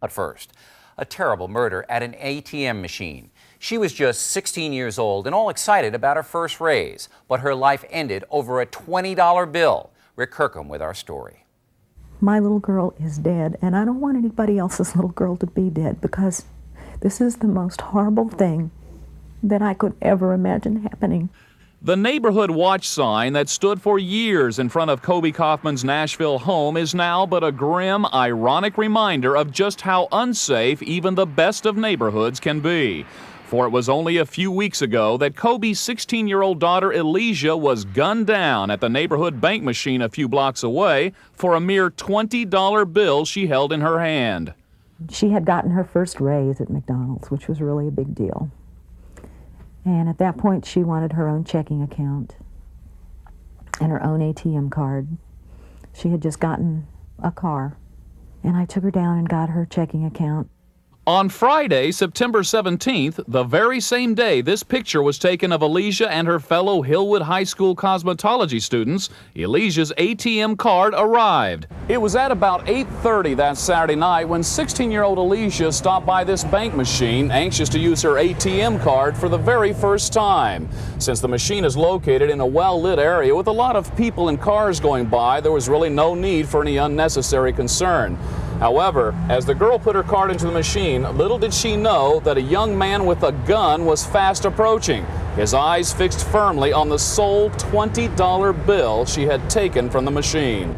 But first, a terrible murder at an ATM machine. She was just 16 years old and all excited about her first raise, but her life ended over a $20 bill. Rick Kirkham with our story. My little girl is dead, and I don't want anybody else's little girl to be dead, because this is the most horrible thing that I could ever imagine happening. The neighborhood watch sign that stood for years in front of Kobe Kaufman's Nashville home is now but a grim, ironic reminder of just how unsafe even the best of neighborhoods can be. For it was only a few weeks ago that Kobe's 16-year-old daughter Elijah was gunned down at the neighborhood bank machine a few blocks away for a mere $20 bill she held in her hand. She had gotten her first raise at McDonald's, which was really a big deal. And at that point, she wanted her own checking account and her own ATM card. She had just gotten a car, and I took her down and got her checking account. On Friday, September 17th, the very same day this picture was taken of Elijah and her fellow Hillwood High School cosmetology students, Elijah's ATM card arrived. It was at about 8:30 that Saturday night when 16-year-old Elijah stopped by this bank machine, anxious to use her ATM card for the very first time. Since the machine is located in a well-lit area with a lot of people and cars going by, there was really no need for any unnecessary concern. However, as the girl put her card into the machine, little did she know that a young man with a gun was fast approaching, his eyes fixed firmly on the sole $20 bill she had taken from the machine.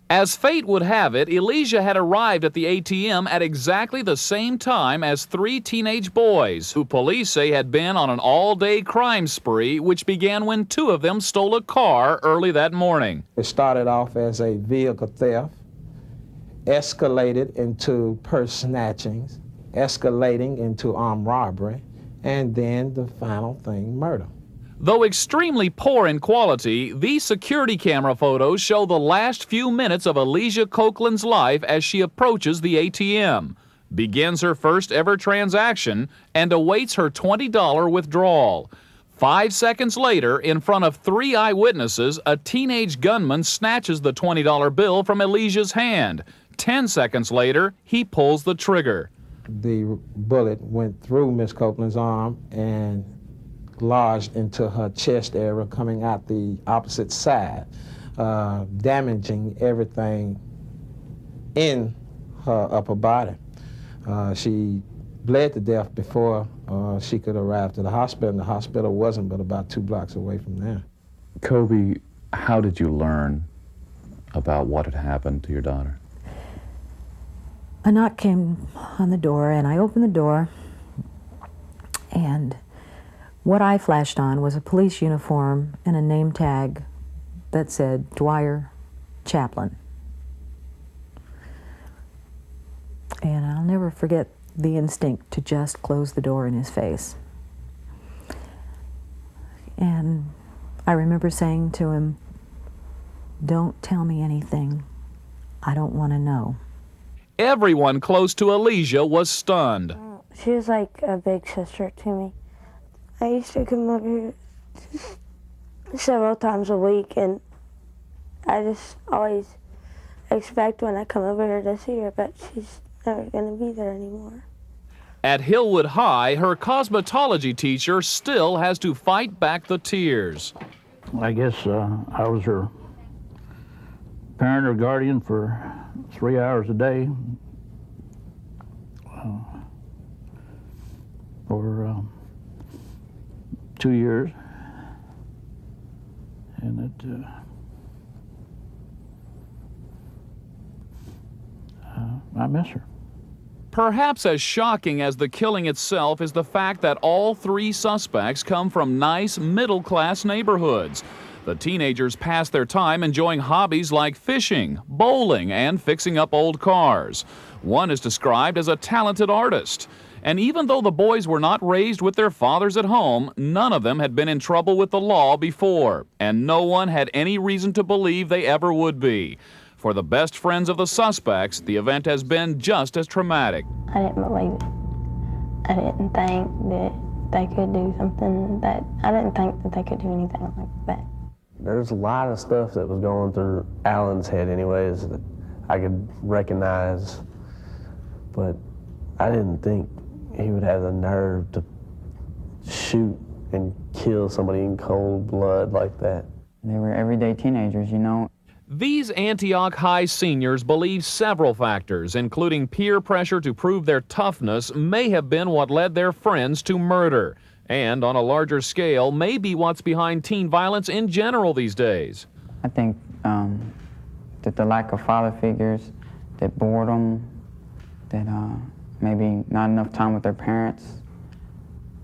As fate would have it, Elijah had arrived at the ATM at exactly the same time as three teenage boys, who police say had been on an all-day crime spree, which began when two of them stole a car early that morning. It started off as a vehicle theft, escalated into purse snatchings, escalating into armed robbery, and then the final thing, murder. Though extremely poor in quality, these security camera photos show the last few minutes of Elijah Copeland's life as she approaches the ATM, begins her first ever transaction, and awaits her $20 withdrawal. 5 seconds later, in front of three eyewitnesses, a teenage gunman snatches the $20 bill from Elijah's hand. 10 seconds later, he pulls the trigger. The bullet went through Miss Copeland's arm and lodged into her chest area, coming out the opposite side, damaging everything in her upper body. She bled to death before she could arrive to the hospital, and the hospital wasn't but about 2 blocks away from there. Kobe, how did you learn about what had happened to your daughter? A knock came on the door, and I opened the door, and what I flashed on was a police uniform and a name tag that said Dwyer Chaplain. And I'll never forget the instinct to just close the door in his face. And I remember saying to him, "Don't tell me anything. I don't want to know." Everyone close to Elijah was stunned. She was like a big sister to me. I used to come over here several times a week, and I just always expect when I come over here to see her, but she's never going to be there anymore. At Hillwood High, her cosmetology teacher still has to fight back the tears. I guess I was her parent or guardian for 3 hours a day for 2 years, and I miss her. Perhaps as shocking as the killing itself is the fact that all three suspects come from nice middle-class neighborhoods. The teenagers pass their time enjoying hobbies like fishing, bowling, and fixing up old cars. One is described as a talented artist. And even though the boys were not raised with their fathers at home, none of them had been in trouble with the law before, and no one had any reason to believe they ever would be. For the best friends of the suspects, the event has been just as traumatic. I didn't believe it. I didn't think that they could do something that, I didn't think that they could do anything like that. There's a lot of stuff that was going through Alan's head anyways that I could recognize but I didn't think he would have the nerve to shoot and kill somebody in cold blood like that. They were everyday teenagers, you know. These Antioch High seniors believe several factors, including peer pressure to prove their toughness, may have been what led their friends to murder. And on a larger scale, may be what's behind teen violence in general these days. I think that the lack of father figures, that boredom, that maybe not enough time with their parents.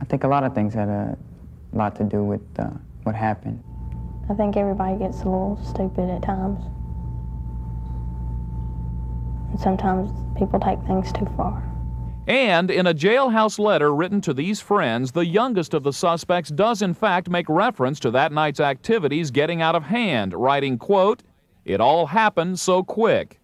I think a lot of things had a lot to do with what happened. I think everybody gets a little stupid at times. And sometimes people take things too far. And in a jailhouse letter written to these friends, the youngest of the suspects does in fact make reference to that night's activities getting out of hand, writing, quote, "It all happened so quick."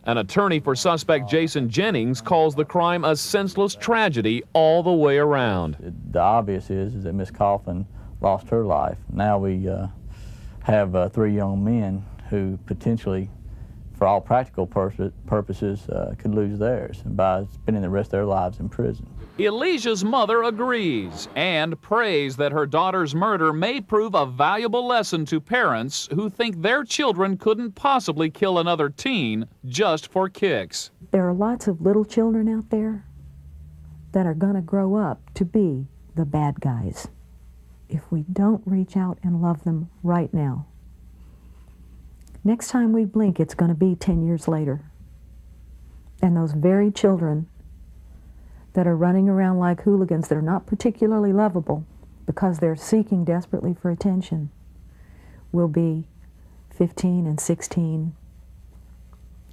An attorney for suspect Jason Jennings calls the crime a senseless tragedy all the way around. The obvious is that Miss Coughlin lost her life. Now we have 3 young men who potentially, for all practical purposes, could lose theirs by spending the rest of their lives in prison. Elijah's mother agrees and prays that her daughter's murder may prove a valuable lesson to parents who think their children couldn't possibly kill another teen just for kicks. There are lots of little children out there that are going to grow up to be the bad guys if we don't reach out and love them right now. Next time we blink, it's going to be 10 years later. And those very children that are running around like hooligans that are not particularly lovable because they're seeking desperately for attention will be 15 and 16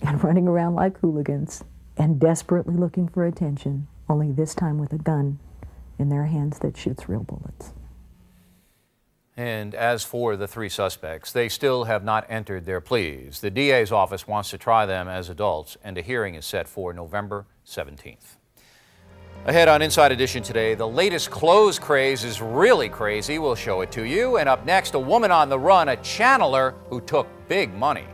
and running around like hooligans and desperately looking for attention, only this time with a gun in their hands that shoots real bullets. And as for the 3 suspects, they still have not entered their pleas. The DA's office wants to try them as adults, and a hearing is set for November 17th. Ahead on Inside Edition today, the latest clothes craze is really crazy. We'll show it to you. And up next, a woman on the run, a channeler who took big money.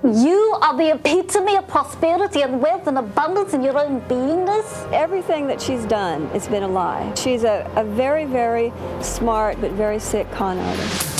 You are the epitome of prosperity and wealth and abundance in your own beingness. Everything that she's done has been a lie. She's a very, very smart but very sick con artist.